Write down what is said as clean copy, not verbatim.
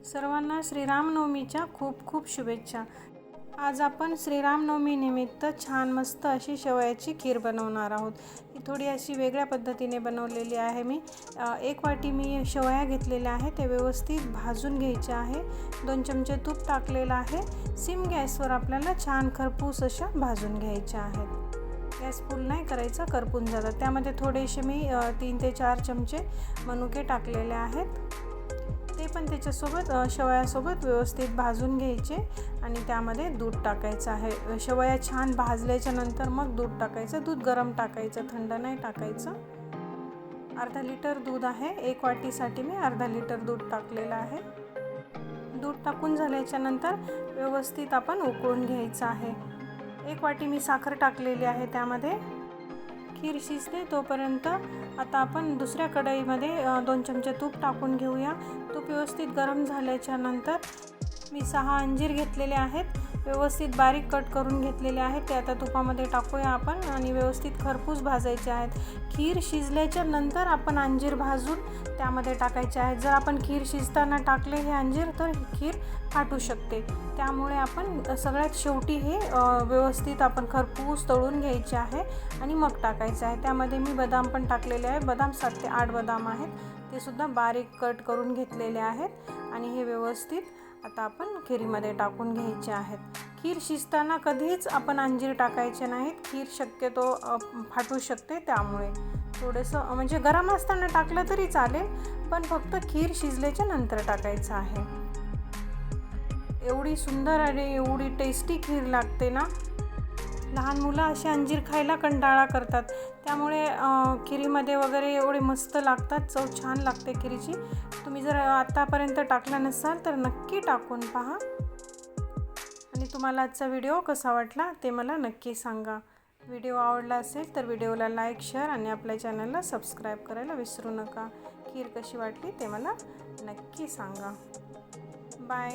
सर्वांना श्रीरामनवमीच्या खूप खूप शुभेच्छा। आज आपण श्रीरामनवमी निमित्त छान मस्त अशी शेवयाची खीर बनवणार आहोत। ही थोडी अशी वेगळ्या पद्धतीने बनवलेली आहे मी। 1 वाटी मी शेवया घेतलेल्या आहे, ते व्यवस्थित भाजून घ्यायचे आहे। 2 चमचे तूप टाकलेलं आहे। सिम गॅसवर आपल्याला छान खरपूस अशा भाजून घ्यायच्या आहेत। गॅस फुल नाही करायचा, करपून जातात। त्यामध्ये थोडेसे मी 3 ते 4 चमचे मनुके टाकलेले आहेत। ते पण त्याच्यासोबत शेवयासोबत व्यवस्थित भाजून घ्यायचे आणि त्यामध्ये दूध टाकायचं आहे। शेवया छान भाजल्याच्या नंतर मग दूध टाकायचं। दूध गरम टाकायचं, थंड नाही टाकायचं। अर्धा लिटर दूध आहे, 1 वाटीसाठी मी अर्धा लिटर दूध टाकलेलं आहे। दूध टाकून झाल्याच्या नंतर व्यवस्थित आपण उकळून घ्यायचं आहे। 1 वाटी मी साखर टाकलेली आहे त्यामध्ये। खीर शिजते तोपर्यंत आता आपण दुसऱ्या कढईमध्ये 2 चमचे तूप टाकून घेऊया। तूप व्यवस्थित गरम झाल्याच्या नंतर मी 6 अंजीर घेतलेले आहेत, व्यवस्थित बारीक कट करून घेतलेले आहेत। ते आता तुपामध्ये टाकूया आपण आणि व्यवस्थित खरपूस भाजायचे आहेत। खीर शिजल्याच्या नंतर आपण अंजीर भाजून त्यामध्ये टाकायचे आहेत। जर आपण खीर शिजताना टाकले हे अंजीर तर खीर फाटू शकते, त्यामुळे आपण सगळ्यात शेवटी हे व्यवस्थित आपण खरपूस तळून घ्यायचे आहे आणि मग टाकायचे आहे। त्यामध्ये मी बदाम पण टाकलेले आहे। बदाम 7 ते 8 बदाम आहेत, ते सुद्धा बारीक कट करून घेतलेले आहेत आणि हे व्यवस्थित आता आपण खीरीमध्ये टाकून घ्यायचे आहेत। खीर शिजताना कधीच आपण अंजीर टाकायचे नाहीत, खीर शक्यतो फाटू शकते, त्यामुळे थोडंसं म्हणजे गरम असताना टाकलं तरी चालेल, पण फक्त खीर शिजल्याच्या नंतर टाकायचं आहे। एवढी सुंदर आणि एवढी टेस्टी खीर लागते ना, लहान मुलं असे अंजीर खायला कंटाळा करतात, त्यामुळे खिरीमध्ये वगैरे एवढे मस्त लागतात, चव छान लागते खिरीची। तुम्ही जर आतापर्यंत टाकला नसाल तर नक्की टाकून पहा आणि तुम्हाला आजचा व्हिडिओ कसा वाटला ते मला नक्की सांगा। व्हिडिओ आवडला असेल तर व्हिडिओला लाईक, शेअर आणि आपल्या चॅनलला सबस्क्राईब करायला विसरू नका। खीर कशी वाटली ते मला नक्की सांगा। बाय।